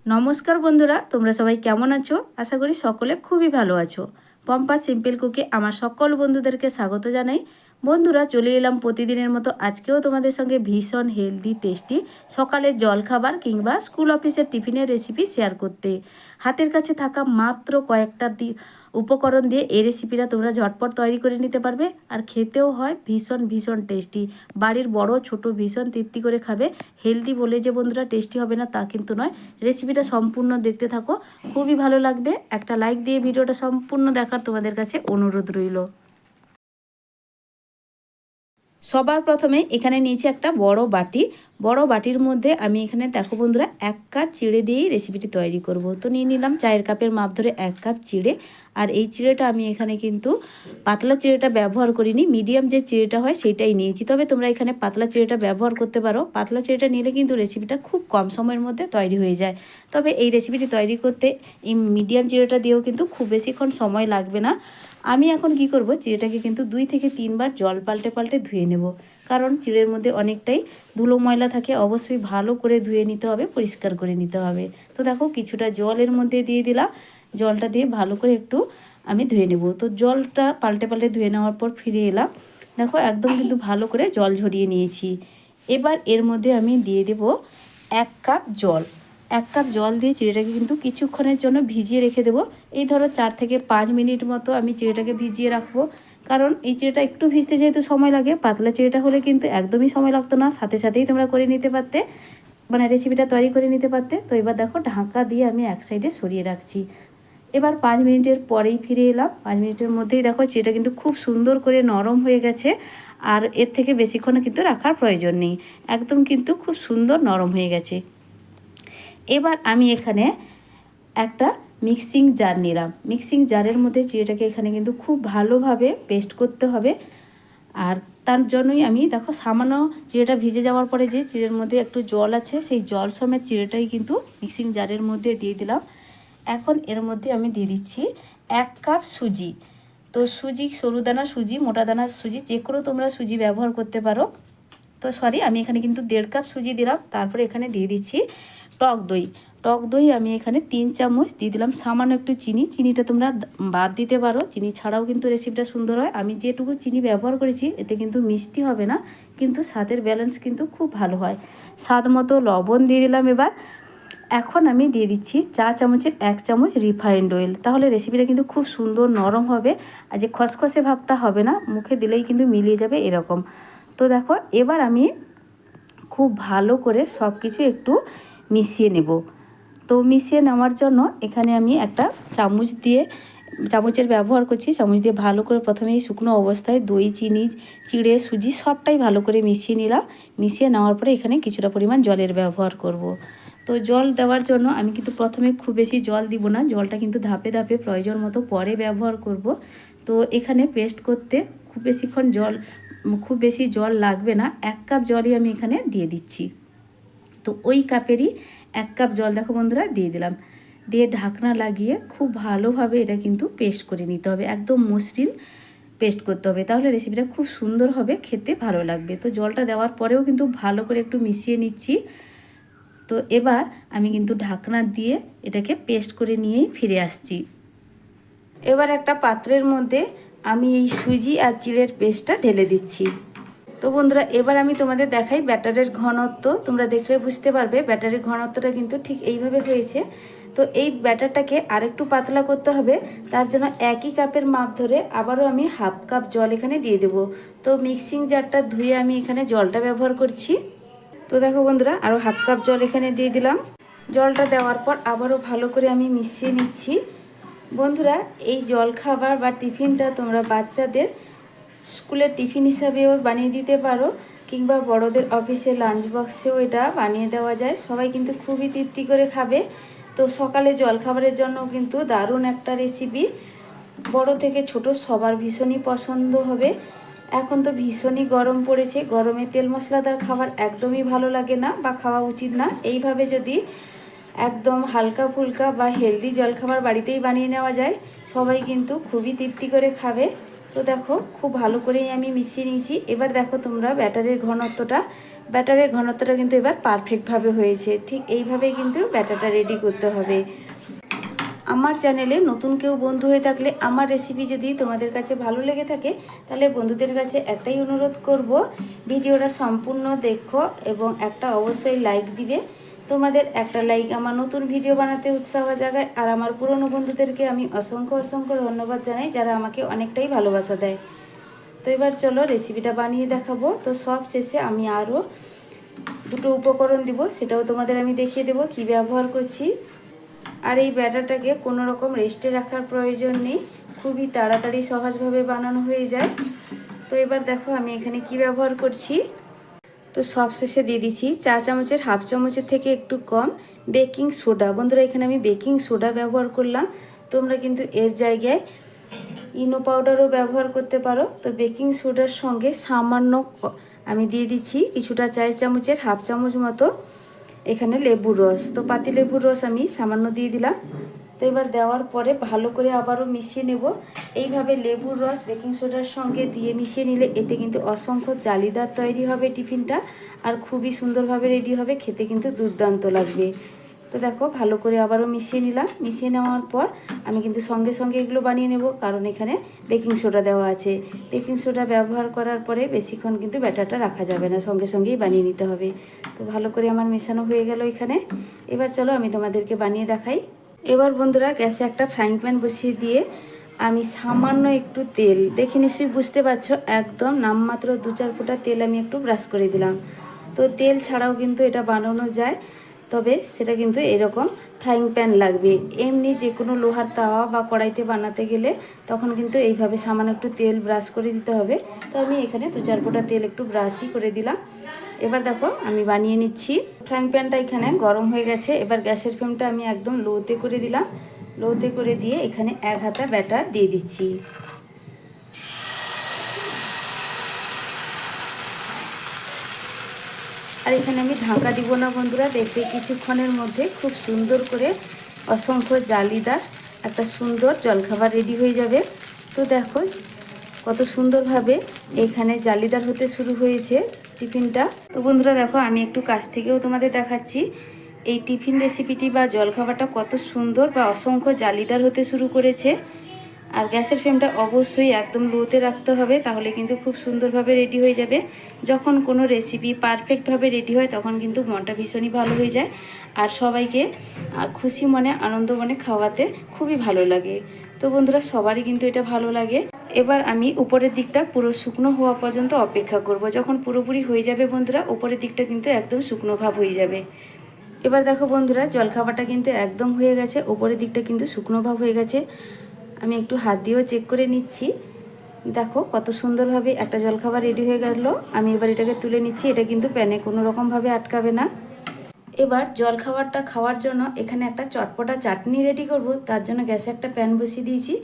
নমস্কার বন্ধুরা, তোমরা সবাই কেমন আছো? আশা করি সকলে খুবই ভালো আছো। পম্পা সিম্পল কুকে আমার সকল বন্ধুদেরকে স্বাগত জানাই। বন্ধুরা, চলে এলাম প্রতিদিনের মতো আজকেও তোমাদের সঙ্গে ভীষণ হেলদি টেস্টি সকালের জলখাবার কিংবা স্কুল অফিসের টিফিনের রেসিপি শেয়ার করতে। হাতের কাছে থাকা মাত্র কয়েকটা উপকরণ দিয়ে এই রেসিপিটা তোমরা ঝটপট তৈরি করে নিতে পারবে, আর খেতেও হয় ভীষণ ভীষণ টেস্টি। বাড়ির বড় ছোট ভীষণ তৃপ্তি করে খাবে। হেলদি বলে যে বন্ধুরা টেস্টি হবে না তা কিন্তু নয়। রেসিপিটা সম্পূর্ণ দেখতে থাকো, খুবই ভালো লাগবে। একটা লাইক দিয়ে ভিডিওটা সম্পূর্ণ দেখার তোমাদের কাছে অনুরোধ রইল। সবার প্রথমে এখানে নিয়েছি একটা বড় বাটির মধ্যে আমি এখানে দেখো বন্ধুরা 1 কাপ চিড়ে দিয়েই রেসিপিটি তৈরি করব। তো নিয়ে নিলাম চায়ের কাপের মাপ ধরে 1 কাপ চিড়ে। আর এই চিড়েটা আমি এখানে কিন্তু পাতলা চিড়েটা ব্যবহার করিনি, মিডিয়াম যে চিড়েটা হয় সেটাই নিয়েছি। তবে তোমরা এখানে পাতলা চিড়েটা ব্যবহার করতে পারো। পাতলা চিড়েটা নিলে কিন্তু রেসিপিটা খুব কম সময়ের মধ্যে তৈরি হয়ে যায়। তবে এই রেসিপিটি তৈরি করতে এই মিডিয়াম চিড়েটা দিয়েও কিন্তু খুব বেশিক্ষণ সময় লাগবে না। আমি এখন কি করব, চিড়েটাকে কিন্তু 2 থেকে 3 বার জল পাল্টে পাল্টে ধুয়ে নেব। কারণ চিড়ের মধ্যে অনেকটাই ধুলো ময়লা থাকে, অবশ্যই ভালো করে ধুয়ে নিতে হবে, পরিষ্কার করে নিতে হবে। তো দেখো কিছুটা জলের মধ্যে দিয়ে দিলাম, জলটা দিয়ে ভালো করে একটু আমি ধুয়ে নেব। তো জলটা পাল্টে পাল্টে ধুয়ে নেওয়ার পর ফিরে এলাম। দেখো একদম কিন্তু ভালো করে জল ঝরিয়ে নিয়েছি। এবার এর মধ্যে আমি দিয়ে দেব 1 কাপ জল। 1 কাপ জল দিয়ে চিড়েটাকে কিন্তু কিছুক্ষণের জন্য ভিজিয়ে রেখে দেবো। এই ধরো 4 থেকে 5 মিনিট মতো আমি চিড়েটাকে ভিজিয়ে রাখবো। কারণ এই চিড়েটা একটু ভিজতে যেহেতু সময় লাগে, পাতলা চিড়েটা হলে কিন্তু একদমই সময় লাগতো না, সাথে সাথেই তোমরা করে নিতে পারতে, মানে রেসিপিটা তৈরি করে নিতে পারতে। তো এবার দেখো ঢাকা দিয়ে আমি এক সাইডে সরিয়ে রাখছি। এবার 5 মিনিটের পরেই ফিরে এলাম। 5 মিনিটের মধ্যেই দেখো চিড়েটা কিন্তু খুব সুন্দর করে নরম হয়ে গেছে। আর এর থেকে বেশিক্ষণ কিন্তু রাখার প্রয়োজন নেই, একদম কিন্তু খুব সুন্দর নরম হয়ে গেছে। এবার আমি এখানে একটা মিক্সিং জার নিলাম। মিক্সিং জারের মধ্যে চিড়েটাকে এখানে কিন্তু খুব ভালোভাবে পেস্ট করতে হবে। আর তার জন্যই আমি দেখো সামান্য চিড়েটা ভিজে যাওয়ার পরে যে চিড়ের মধ্যে একটু জল আছে, সেই জল সমেত চিড়েটাই কিন্তু মিক্সিং জারের মধ্যে দিয়ে দিলাম। এখন এর মধ্যে আমি দিয়ে দিচ্ছি 1 কাপ সুজি। তো সুজি, সরু দানা সুজি, মোটা দানা সুজি, যে কোনো তোমরা সুজি ব্যবহার করতে পারো। তো সরি, আমি এখানে কিন্তু 1.5 কাপ সুজি দিলাম। তারপরে এখানে দিয়ে দিচ্ছি টক দই। টক দই আমি এখানে 3 চামচ দিয়ে দিলাম। সামান্য একটু চিনি, চিনিটা তোমরা বাদ দিতে পারো, চিনি ছাড়াও কিন্তু রেসিপিটা সুন্দর হয়। আমি যেটুকু চিনি ব্যবহার করেছি এতে কিন্তু মিষ্টি হবে না, কিন্তু স্বাদের ব্যালেন্স কিন্তু খুব ভালো হয়। স্বাদ মতো লবণ দিয়ে দিলাম। এবার এখন আমি দিয়ে দিচ্ছি চা চামচের 1 চামচ রিফাইন্ড অয়েল। তাহলে রেসিপিটা কিন্তু খুব সুন্দর নরম হবে, আর যে খসখসে ভাবটা হবে না, মুখে দিলেই কিন্তু মিলিয়ে যাবে এরকম। তো দেখো এবার আমি খুব ভালো করে সব কিছু একটু মিশিয়ে নেব। তো মিশিয়ে নেওয়ার জন্য এখানে আমি একটা চামচের ব্যবহার করছি। চামচ দিয়ে ভালো করে প্রথমে এই শুকনো অবস্থায় দই, চিনি, চিড়ে, সুজি সবটাই ভালো করে মিশিয়ে নিলাম। মিশিয়ে নেওয়ার পরে এখানে কিছুটা পরিমাণ জলের ব্যবহার করব। তো জল দেওয়ার জন্য আমি কিন্তু প্রথমে খুব বেশি জল দিব না, জলটা কিন্তু ধাপে ধাপে প্রয়োজন মতো পরে ব্যবহার করব। তো এখানে পেস্ট করতে খুব বেশি জল লাগবে না, 1 কাপ জলই আমি এখানে দিয়ে দিচ্ছি। তো ওই কাপেরই 1 কাপ জল দেখো বন্ধুরা দিয়ে দিলাম। দিয়ে ঢাকনা লাগিয়ে খুব ভালোভাবে এটা কিন্তু পেস্ট করে নিতে হবে, একদম মসৃণ পেস্ট করতে হবে, তাহলে রেসিপিটা খুব সুন্দর হবে, খেতে ভালো লাগবে। তো জলটা দেওয়ার পরেও কিন্তু ভালো করে একটু মিশিয়ে নিচ্ছি। তো এবার আমি কিন্তু ঢাকনা দিয়ে এটাকে পেস্ট করে নিয়েই ফিরে আসছি। এবার একটা পাত্রের মধ্যে আমি এই সুজি আর চিড়ের পেস্টটা ঢেলে দিচ্ছি। তো বন্ধুরা, এবার আমি তোমাদের দেখাই ব্যাটারের ঘনত্ব। তোমরা দেখলে বুঝতে পারবে ব্যাটারের ঘনত্বটা কিন্তু ঠিক এইভাবে হয়েছে। তো এই ব্যাটারটাকে আরেকটু পাতলা করতে হবে। তার জন্য একই কাপের মাপ ধরে আবারও আমি 1/2 কাপ জল এখানে দিয়ে দেব। তো মিক্সিং জারটা ধুয়ে আমি এখানে জলটা ব্যবহার করছি। তো দেখো বন্ধুরা, আরও 1/2 কাপ জল এখানে দিয়ে দিলাম। জলটা দেওয়ার পর আবারও ভালো করে আমি মিশিয়ে নিচ্ছি। বন্ধুরা, এই জলখাবার বা টিফিনটা তোমরা বাচ্চাদের স্কুলের টিফিন হিসাবেও বানিয়ে দিতে পারো, কিংবা বড়দের অফিসে লাঞ্চ বক্সেও এটা বানিয়ে দেওয়া যায়। সবাই কিন্তু খুবই তৃপ্তি করে খাবে। তো সকালে জলখাবারের জন্য কিন্তু দারুণ একটা রেসিপি, বড় থেকে ছোট সবার ভীষণই পছন্দ হবে। এখন তো ভীষণই গরম পড়েছে, গরমে তেল মশলাদার খাবার একদমই ভালো লাগে না বা খাওয়া উচিত না। এইভাবে যদি একদম হালকা ফুলকা বা হেলদি জলখাবার বাড়িতেই বানিয়ে নেওয়া যায়, সবাই কিন্তু খুবই তৃপ্তি করে খাবে। তো দেখো খুব ভালো করেই আমি মিশিয়ে নিয়েছি। এবার দেখো তোমরা ব্যাটারের ঘনত্বটা ব্যাটারের ঘনত্বটা কিন্তু এবার পারফেক্টভাবে হয়েছে। ঠিক এইভাবেই কিন্তু ব্যাটারটা রেডি করতে হবে। আমার চ্যানেলে নতুন কেউ বন্ধু হয়ে থাকলে আমার রেসিপি যদি তোমাদের কাছে ভালো লেগে থাকে, তাহলে বন্ধুদের কাছে একটাই অনুরোধ করব, ভিডিওটা সম্পূর্ণ দেখো এবং একটা অবশ্যই লাইক দিবে। তোমাদের একটা লাইক আমার নতুন ভিডিও বানাতে উৎসাহ জাগায়। আর আমার পুরনো বন্ধুদেরকে আমি অসংখ্য অসংখ্য ধন্যবাদ জানাই, যারা আমাকে অনেকটাই ভালোবাসা দেয়। তো এবার চলো রেসিপিটা বানিয়ে দেখাবো। তো সব শেষে আমি আরও দুটো উপকরণ দিব, সেটাও তোমাদের আমি দেখিয়ে দেবো কি ব্যবহার করছি। আর এই ব্যাটারটাকে কোনো রকম রেস্টে রাখার প্রয়োজন নেই, খুবই তাড়াতাড়ি সহজভাবে বানানো হয়ে যায়। তো এবার দেখো আমি এখানে কি ব্যবহার করছি। তো সব শেষে দিয়ে দিচ্ছি চা চামচের হাফ চামচের থেকে একটু কম বেকিং সোডা। বন্ধুরা এখানে আমি বেকিং সোডা ব্যবহার করলাম, তোমরা কিন্তু এর জায়গায় ইনো পাউডারও ব্যবহার করতে পারো। তো বেকিং সোডার সঙ্গে সামান্য আমি দিয়ে দিচ্ছি কিছুটা চায়ের চামচের হাফ চামচ মতো এখানে লেবুর রস। তো পাতি লেবুর রস আমি সামান্য দিয়ে দিলাম। তো এবার দেওয়ার পরে ভালো করে আবারও মিশিয়ে নেব। এইভাবে লেবুর রস বেকিং সোডার সঙ্গে দিয়ে মিশিয়ে নিলে এতে কিন্তু অসংখ্য জালিদার তৈরি হবে টিফিনটা, আর খুবই সুন্দরভাবে রেডি হবে, খেতে কিন্তু দুর্দান্ত লাগবে। তো দেখো ভালো করে আবারও মিশিয়ে নিলাম। মিশিয়ে নেওয়ার পর আমি কিন্তু সঙ্গে সঙ্গে এগুলো বানিয়ে নেব, কারণ এখানে বেকিং সোডা দেওয়া আছে। বেকিং সোডা ব্যবহার করার পরে বেশিক্ষণ কিন্তু ব্যাটারটা রাখা যাবে না, সঙ্গে সঙ্গেই বানিয়ে নিতে হবে। তো ভালো করে আমার মেশানো হয়ে গেল এখানে। এবার চলো আমি তোমাদেরকে বানিয়ে দেখাই। এবার বন্ধুরা গ্যাসে একটা ফ্রাইং প্যান বসিয়ে দিয়ে আমি সামান্য একটু তেল, দেখে নিশ্চয়ই বুঝতে পারছো, একদম নামমাত্র 2-4 ফোঁটা তেল আমি একটু ব্রাশ করে দিলাম। তো তেল ছাড়াও কিন্তু এটা বানানো যায়, তবে সেটা কিন্তু এরকম ফ্রাইং প্যান লাগবে। এমনি যে কোনো লোহার তাওয়া বা কড়াইতে বানাতে গেলে তখন কিন্তু এইভাবে সামান্য একটু তেল ব্রাশ করে দিতে হবে। তো আমি এখানে 2-4 ফোঁটা তেল একটু ব্রাশই করে দিলাম। এবার দেখো আমি বানিয়ে নিচ্ছি। ফ্রাইং প্যানটা এখানে গরম হয়ে গেছে। এবার গ্যাসের ফ্লেমটা আমি একদম লোতে করে দিলাম। লোতে করে দিয়ে এখানে 1 হাতা ব্যাটার দিয়ে দিচ্ছি। আর এখানে আমি ঢাকা দিব না বন্ধুরা, দেখবে কিছুক্ষণের মধ্যে খুব সুন্দর করে অসংখ্য জালিদার একটা সুন্দর জলখাবার রেডি হয়ে যাবে। তো দেখো কত সুন্দরভাবে এখানে জালিদার হতে শুরু হয়েছে টিফিনটা। তো বন্ধুরা দেখো আমি একটু কাছ থেকেও তোমাদের দেখাচ্ছি এই টিফিন রেসিপিটি বা জলখাবারটা কত সুন্দর বা অসংখ্য জালিদার হতে শুরু করেছে। আর গ্যাসের ফ্লেমটা অবশ্যই একদম লোতে রাখতে হবে, তাহলে কিন্তু খুব সুন্দরভাবে রেডি হয়ে যাবে। যখন কোনো রেসিপি পারফেক্টভাবে রেডি হয় তখন কিন্তু মনটা ভীষণই ভালো হয়ে যায়, আর সবাইকে খুশি মনে আনন্দ মনে খাওয়াতে খুবই ভালো লাগে। তো বন্ধুরা সবারই কিন্তু এটা ভালো লাগে। এবার আমি উপরের দিকটা পুরো শুকনো হওয়া পর্যন্ত অপেক্ষা করব। যখন পুরোপুরি হয়ে যাবে বন্ধুরা, উপরের দিকটা কিন্তু একদম শুকনো ভাব হয়ে যাবে। এবার দেখো বন্ধুরা জলখাবারটা কিন্তু একদম হয়ে গেছে, উপরের দিকটা কিন্তু শুকনো ভাব হয়ে গেছে। আমি একটু হাত দিয়েও চেক করে নিচ্ছি। দেখো কত সুন্দরভাবে একটা জলখাবার রেডি হয়ে গেল। আমি এবার এটাকে তুলে নিচ্ছি, এটা কিন্তু প্যানে কোনো রকমভাবে আটকাবে না। এবার জলখাবারটা খাওয়ার জন্য এখানে একটা চটপটা চাটনি রেডি করব। তার জন্য গ্যাসে একটা প্যান বসিয়ে দিয়েছি।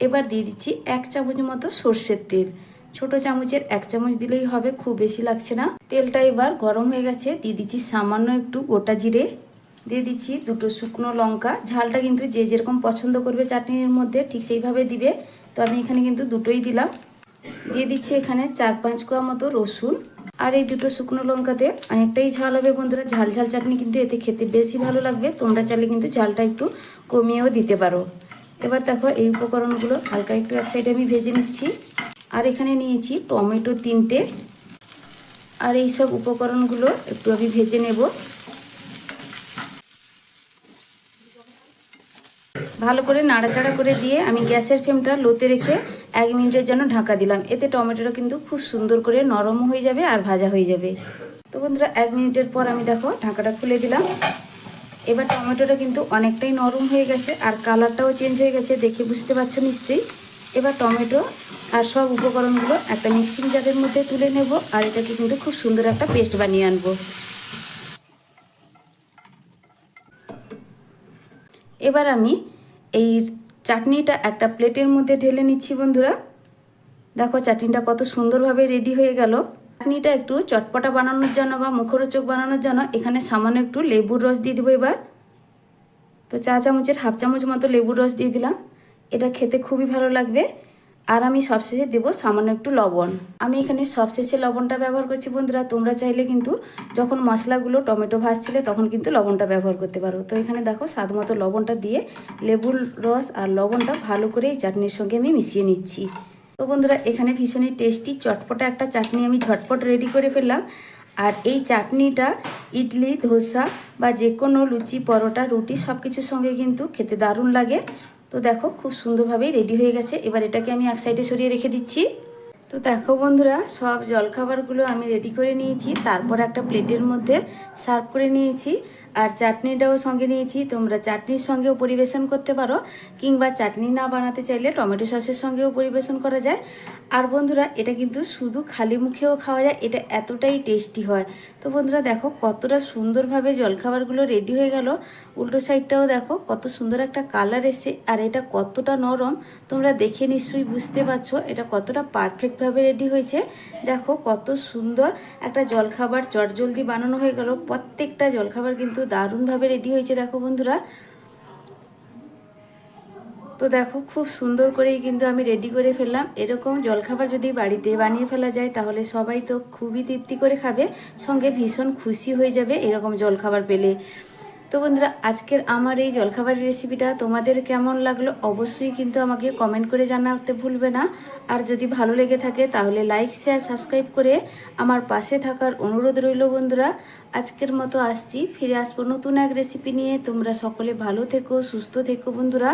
এবার দিয়ে দিচ্ছি 1 চামচ মতো সর্ষের তেল। ছোট চামচের 1 চামচ দিলেই হবে, খুব বেশি লাগছে না। তেলটা এবার গরম হয়ে গেছে, দিয়ে দিচ্ছি সামান্য একটু গোটা জিরে, দিয়ে দিচ্ছি 2টো শুকনো লঙ্কা। ঝালটা কিন্তু যে যেরকম পছন্দ করবে চাটনির মধ্যে ঠিক সেইভাবে দিবে। তো আমি এখানে কিন্তু দুটোই দিলাম। দিয়ে দিচ্ছি এখানে 4-5 কোয়া মতো রসুন। আর এই 2টো শুকনো লঙ্কাতে অনেকটাই ঝাল হবে বন্ধুরা। ঝাল ঝাল চাটনি কিন্তু এতে খেতে বেশি ভালো লাগবে। তোমরা চাইলে কিন্তু ঝালটা একটু কমিয়েও দিতে পারো। এবার দেখো এই উপকরণগুলো হালকা একটু এক সাইডে আমি ভেজে নিচ্ছি। আর এখানে নিয়েছি টমেটো 3টে। আর এই সব উপকরণগুলো একটু আমি ভেজে নেব। ভালো করে নাড়াচাড়া করে দিয়ে আমি গ্যাসের ফ্লেমটা লোতে রেখে 1 মিনিটের জন্য ঢাকা দিলাম। এতে টমেটোটা কিন্তু খুব সুন্দর করে নরম হয়ে যাবে আর ভাজা হয়ে যাবে। তো বন্ধুরা 1 মিনিটের পর আমি দেখো ঢাকাটা খুলে দিলাম। এবার টমেটোটা কিন্তু অনেকটাই নরম হয়ে গেছে আর কালারটাও চেঞ্জ হয়ে গেছে, দেখে বুঝতে পারছো নিশ্চয়ই। এবার টমেটো আর সব উপকরণগুলো একটা মিক্সিং জারের মধ্যে তুলে নেব, আর এটাকে কিন্তু খুব সুন্দর একটা পেস্ট বানিয়ে আনবো। এবার আমি এই চাটনিটা একটা প্লেটের মধ্যে ঢেলে নিচ্ছি বন্ধুরা। দেখো চাটনিটা কত সুন্দরভাবে রেডি হয়ে গেল। চাটনিটা একটু চটপটা বানানোর জন্য বা মুখরোচক বানানোর জন্য এখানে সামান্য একটু লেবুর রস দিয়ে দেবো এবার। তো চা চামচের হাফ চামচ মতো লেবুর রস দিয়ে দিলাম। এটা খেতে খুবই ভালো লাগবে। আর আমি সবশেষে দেবো সামান্য একটু লবণ। আমি এখানে সবশেষে লবণটা ব্যবহার করছি বন্ধুরা। তোমরা চাইলে কিন্তু যখন মশলাগুলো টমেটো ভাজছিলে তখন কিন্তু লবণটা ব্যবহার করতে পারো। তো এখানে দেখো স্বাদ মতো লবণটা দিয়ে লেবুর রস আর লবণটা ভালো করে এই চাটনির সঙ্গে আমি মিশিয়ে নিচ্ছি। তো বন্ধুরা এখানে ভীষণই টেস্টি চটপটা একটা চাটনি আমি ঝটপট রেডি করে ফেললাম। আর এই চাটনিটা ইডলি, ধোসা বা যে কোনো লুচি, পরোটা, রুটি সব কিছুর সঙ্গে কিন্তু খেতে দারুণ লাগে। তো দেখো খুব সুন্দরভাবেই রেডি হয়ে গেছে। এবার এটাকে আমি এক সাইডে সরিয়ে রেখে দিচ্ছি। তো দেখো বন্ধুরা সব জলখাবারগুলো আমি রেডি করে নিয়েছি, তারপর একটা প্লেটের মধ্যে সার্ভ করে নিয়েছি। আর চাটনিটাও সঙ্গে নিয়েছি। তোমরা চাটনির সঙ্গেও পরিবেশন করতে পারো, কিংবা চাটনি না বানাতে চাইলে টমেটো সসের সঙ্গেও পরিবেশন করা যায়। আর বন্ধুরা এটা কিন্তু শুধু খালি মুখেও খাওয়া যায়, এটা এতটাই টেস্টি হয়। তো বন্ধুরা দেখো কতটা সুন্দরভাবে জলখাবারগুলো রেডি হয়ে গেল। উল্টো সাইডটাও দেখো কত সুন্দর একটা কালার এসে, আর এটা কতটা নরম তোমরা দেখে নিশ্চয়ই বুঝতে পারছো এটা কতটা পারফেক্টভাবে রেডি হয়েছে। দেখো কত সুন্দর একটা জলখাবার চটজলদি বানানো হয়ে গেল। প্রত্যেকটা জলখাবার কিন্তু দারুণভাবে রেডি হয়েছে দেখো বন্ধুরা। তো দেখো খুব সুন্দর করেই কিন্তু আমি রেডি করে ফেললাম। এরকম জলখাবার যদি বাড়িতে বানিয়ে ফেলা যায় তাহলে সবাই তো খুবই তৃপ্তি করে খাবে, সঙ্গে ভীষণ খুশি হয়ে যাবে এরকম জলখাবার পেলে। তো বন্ধুরা আজকের আমার এই জলখাবারের রেসিপিটা তোমাদের কেমন লাগলো অবশ্যই কিন্তু আমাকে কমেন্ট করে জানাতে ভুলবে না। আর যদি ভালো লেগে থাকে তাহলে লাইক, শেয়ার, সাবস্ক্রাইব করে আমার পাশে থাকার অনুরোধ রইল বন্ধুরা। আজকের মতো আসছি, ফিরে আসবো নতুন এক রেসিপি নিয়ে। তোমরা সকলে ভালো থেকো, সুস্থ থেকো বন্ধুরা।